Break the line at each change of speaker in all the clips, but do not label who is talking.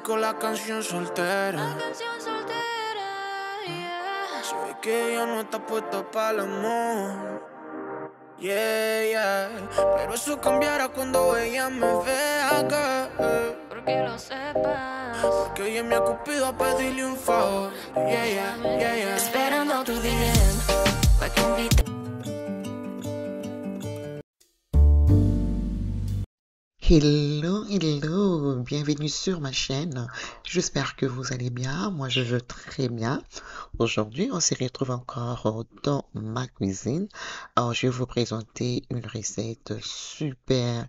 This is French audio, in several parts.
dedico la canción soltera. Se ve que ella no está puesta para el amor. Yeah, yeah. Pero eso cambiará cuando ella me vea, girl.
Porque lo sepas.
Porque ella me ha cupido a pedirle un favor. Yeah, yeah, yeah, yeah.
Esperando tu DM pa' que invite.
Hello, bienvenue sur ma chaîne. J'espère que vous allez bien. Moi, je vais très bien. Aujourd'hui, on se retrouve encore dans ma cuisine. Alors, je vais vous présenter une recette super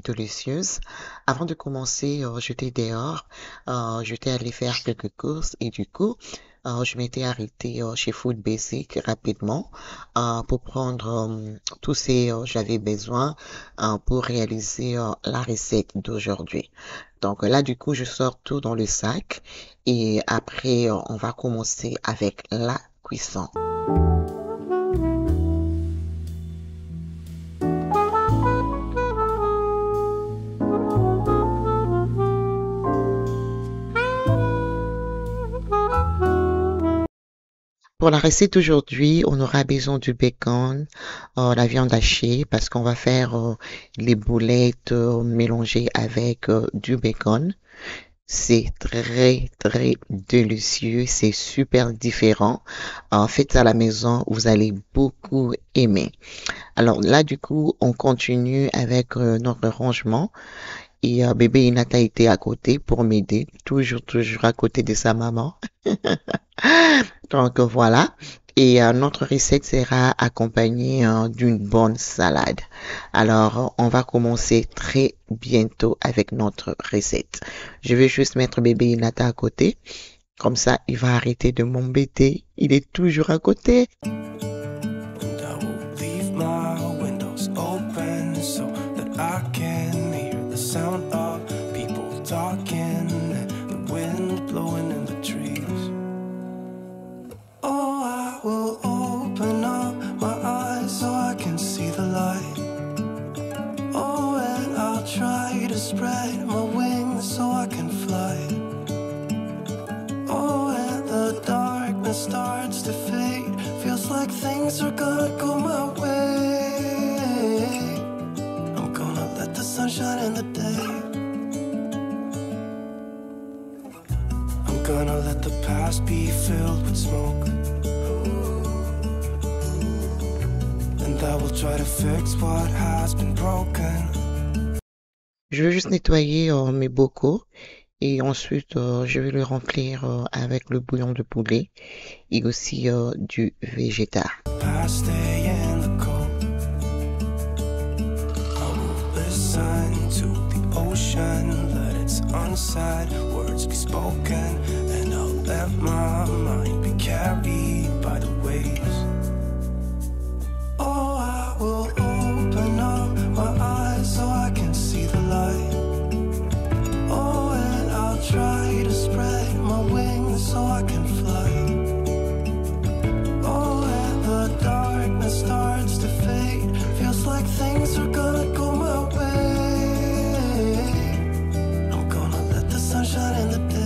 délicieuse. Avant de commencer, j'étais dehors. J'étais allé faire quelques courses et du coup, je m'étais arrêté chez Food Basic rapidement pour prendre tout ce j'avais besoin pour réaliser la recette d'aujourd'hui. Donc là, du coup, je sors tout dans le sac et après, on va commencer avec la cuisson. Pour la recette d'aujourd'hui, on aura besoin du bacon, la viande hachée, parce qu'on va faire les boulettes mélangées avec du bacon. C'est très délicieux, c'est super différent. Faites à la maison, vous allez beaucoup aimer. Alors là, du coup, on continue avec notre rangement. Et bébé Inata était à côté pour m'aider, toujours à côté de sa maman. Donc voilà, et notre recette sera accompagnée d'une bonne salade. Alors on va commencer très bientôt avec notre recette. Je vais juste mettre bébé Inata à côté, comme ça il va arrêter de m'embêter, il est toujours à côté.
Sound of people talking, the wind blowing in the trees. Oh, I will open up my eyes so I can see the light. Oh, and I'll try to spread my wings so I can fly. Oh, and the darkness starts to fade, feels like things are gonna go my way. I'm gonna let the sunshine in the day. I'm gonna let the past be filled with smoke, and I will try to fix what has been broken.
Je vais juste nettoyer mes bocaux et ensuite je vais le remplir avec le bouillon de poulet et aussi du végétal.
Past day in the cold, I will listen to the ocean, let its unsaid words be spoken, and I'll let my mind be carried by the waves. Oh, I will open up my eyes so I can see the light. Oh, and I'll try to spread my wings so I can fly. Oh, and the darkness starts to fade, feels like things are gonna go my way. I'm gonna let the sunshine in the day.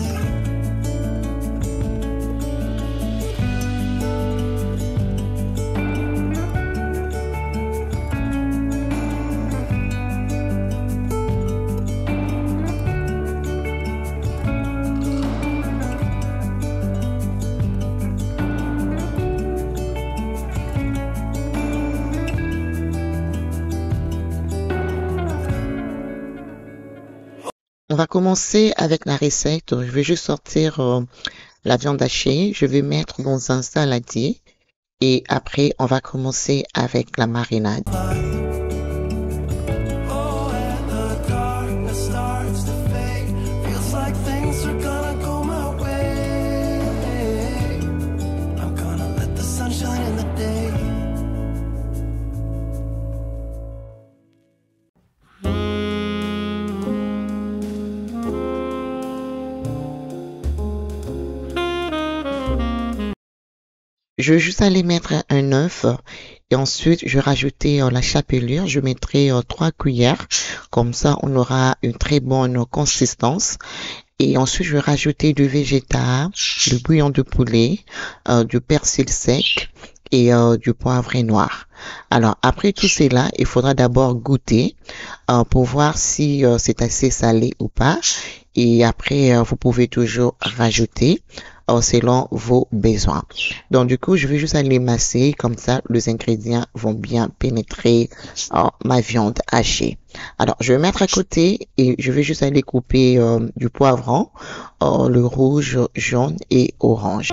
On va commencer avec la recette. Je vais juste sortir la viande hachée. Je vais mettre dans un saladier. Et après, on va commencer avec la marinade. Je vais juste aller mettre un œuf Et ensuite, je vais rajouter la chapelure. Je mettrai 3 cuillères. Comme ça, on aura une très bonne consistance. Et ensuite, je vais rajouter du végétal, du bouillon de poulet, du persil sec et du poivre noir. Alors, après tout cela, il faudra d'abord goûter pour voir si c'est assez salé ou pas. Et après, vous pouvez toujours rajouter selon vos besoins. Donc, du coup, je vais juste aller masser. Comme ça, les ingrédients vont bien pénétrer ma viande hachée. Alors, je vais mettre à côté et je vais juste aller couper du poivron, le rouge, jaune et orange.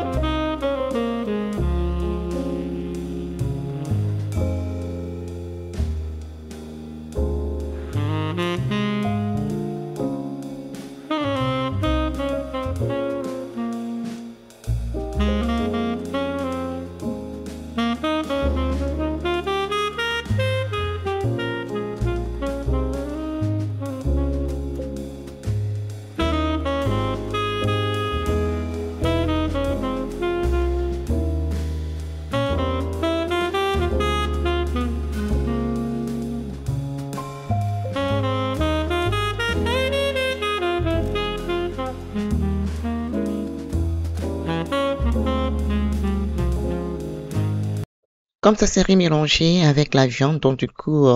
Comme ça s'est mélangé avec la viande, donc du coup,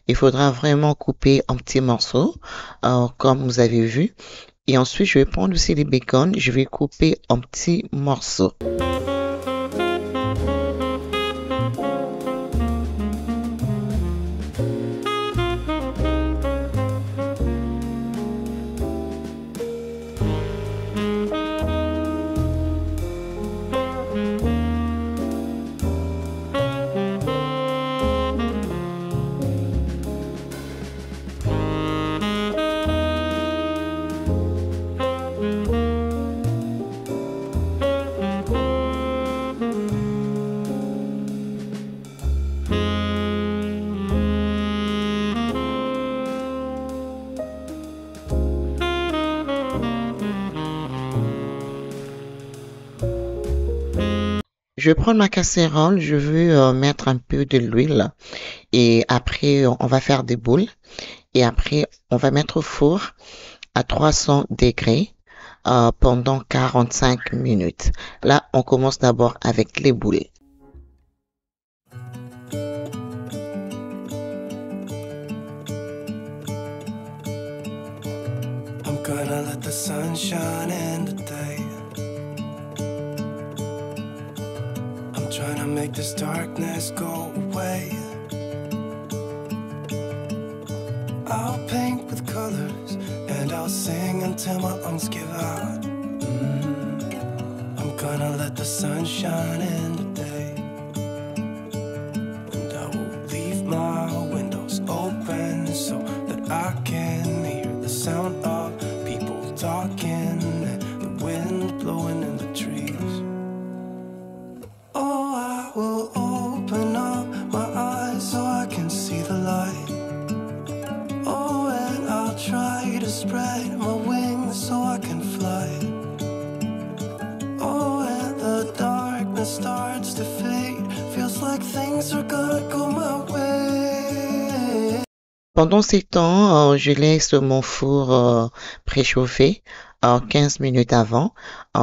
il faudra vraiment couper en petits morceaux, comme vous avez vu. Et ensuite, je vais prendre aussi les bacon, je vais couper en petits morceaux. Je vais prendre ma casserole, je vais mettre un peu de l'huile et après on va faire des boules et après on va mettre au four à 300 degrés pendant 45 minutes. Là, on commence d'abord avec les boules.
I'm gonna let the sun shine in today. I'm trying to make this darkness go away. I'll paint with colors and I'll sing until my lungs give out. I'm gonna let the sun shine in today. And I will leave my windows open so that I can hear the sound of people talking and the wind blowing in the trees. Oh, I will open up my eyes so I can see the light. Oh, and I'll try to spread my wings so I can fly. Oh, and the darkness starts to fade. Feels like things are gonna go my way.
Pendant ces temps, je laisse mon four préchauffer 15 minutes avant.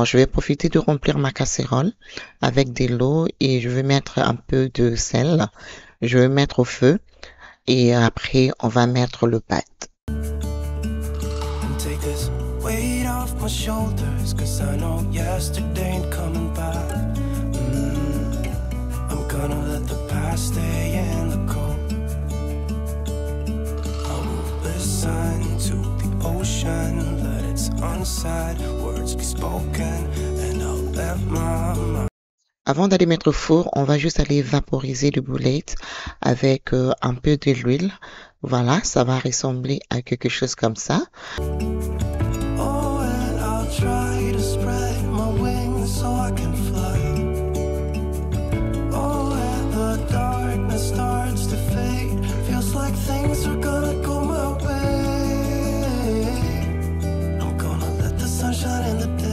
Je vais profiter de remplir ma casserole avec de l'eau et je vais mettre un peu de sel. Je vais mettre au feu et après on va mettre le pâte.
And take this weight off my shoulders, 'cause I know yesterday ain't coming back. I'm gonna let the past stay in the cold. I will listen to the ocean, let its unsaid words be spoken, and I'll let my mind.
Avant d'aller mettre au four, on va juste aller vaporiser le boulette avec un peu de l'huile. Voilà, ça va ressembler à quelque chose comme ça.
Oh, and I'll try to spread my wings so I can fly. Oh, and the darkness starts to fade. Feels like things are gonna go my way. I'm gonna let the sun shine in the day.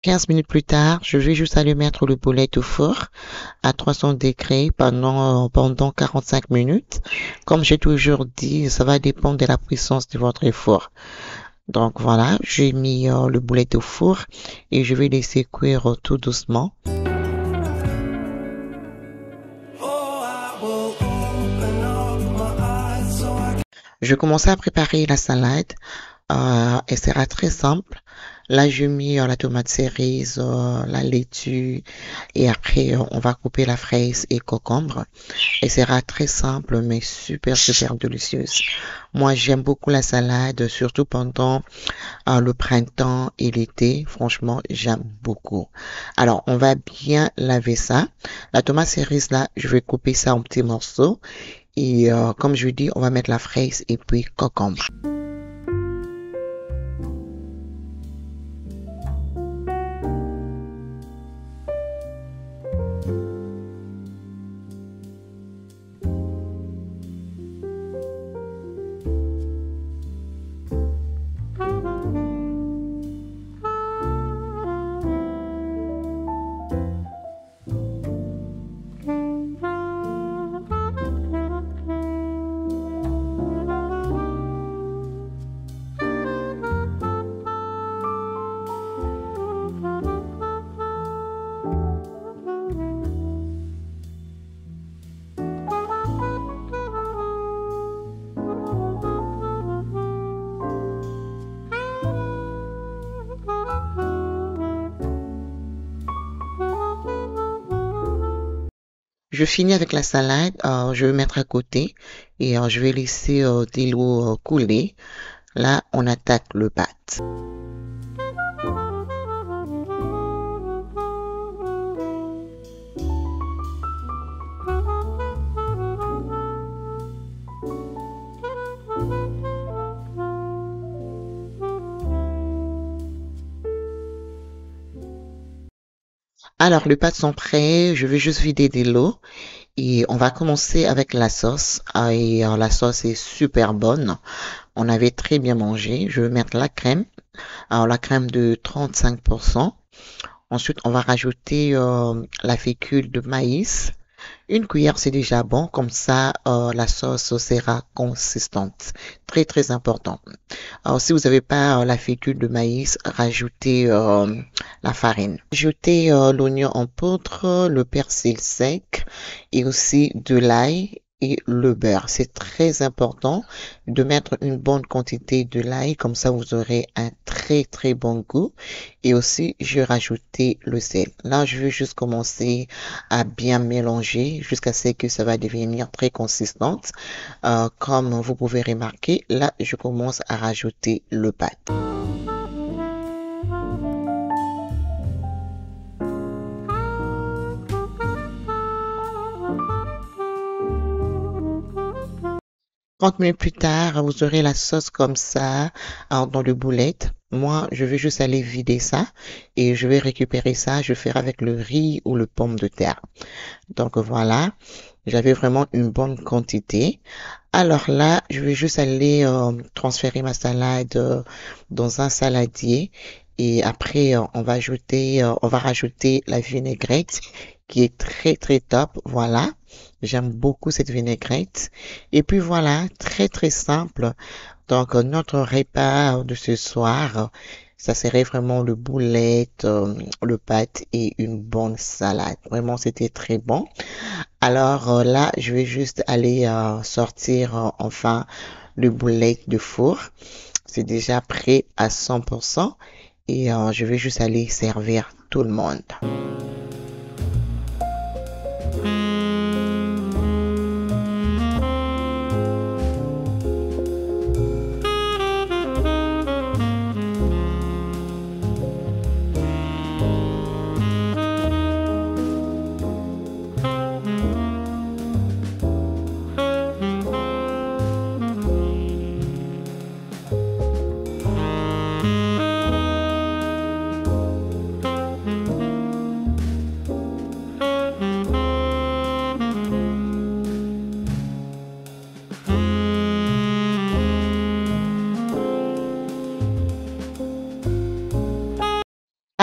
15 minutes plus tard, je vais juste aller mettre le boulet au four à 300 degrés pendant 45 minutes. Comme j'ai toujours dit, ça va dépendre de la puissance de votre four. Donc voilà, j'ai mis le boulet au four et je vais laisser cuire tout doucement. Je commençais à préparer la salade. Elle sera très simple. Là, j'ai mis la tomate cerise, la laitue et après, on va couper la fraise et concombre. Elle sera très simple, mais super, super délicieuse. Moi, j'aime beaucoup la salade, surtout pendant le printemps et l'été. Franchement, j'aime beaucoup. Alors, on va bien laver ça. La tomate cerise, là, je vais couper ça en petits morceaux. Et comme je dis, on va mettre la fraise et puis concombre. Je finis avec la salade, je vais mettre à côté et je vais laisser de l'eau couler. Là, on attaque le pâte. Alors, les pâtes sont prêtes, je vais juste vider de l'eau et on va commencer avec la sauce. Et la sauce est super bonne. On avait très bien mangé. Je vais mettre la crème. Alors, la crème de 35%. Ensuite, on va rajouter la fécule de maïs. Une cuillère, c'est déjà bon. Comme ça, la sauce sera consistante. Très, très important. Alors, si vous n'avez pas la fécule de maïs, rajoutez la farine. Ajoutez l'oignon en poudre, le persil sec et aussi de l'ail et le beurre. C'est très important de mettre une bonne quantité de l'ail, comme ça vous aurez un très très bon goût. Et aussi, je vais rajouter le sel. Là, je vais juste commencer à bien mélanger jusqu'à ce que ça va devenir très consistante. Comme vous pouvez remarquer, là, je commence à rajouter le pâte. Trente minutes plus tard, vous aurez la sauce comme ça dans le boulette. Moi, je vais juste aller vider ça et je vais récupérer ça. Je ferai avec le riz ou le pomme de terre. Donc voilà, j'avais vraiment une bonne quantité. Alors là, je vais juste aller transférer ma salade dans un saladier et après on va rajouter la vinaigrette qui est très très top. Voilà. J'aime beaucoup cette vinaigrette. Et puis voilà, très très simple. Donc notre repas de ce soir, ça serait vraiment le boulette, le pâte et une bonne salade. Vraiment, c'était très bon. Alors là, je vais juste aller sortir enfin le boulette du four. C'est déjà prêt à 100% et je vais juste aller servir tout le monde.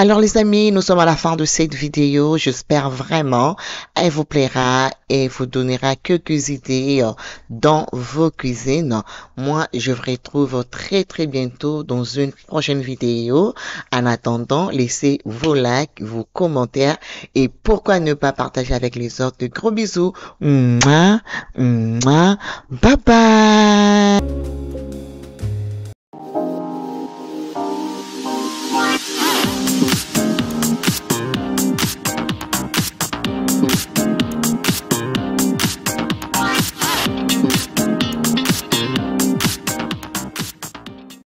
Alors les amis, nous sommes à la fin de cette vidéo. J'espère vraiment elle vous plaira et vous donnera quelques idées dans vos cuisines. Moi, je vous retrouve très très bientôt dans une prochaine vidéo. En attendant, laissez vos likes, vos commentaires et pourquoi ne pas partager avec les autres. De gros bisous. Mouah, mouah, bye bye.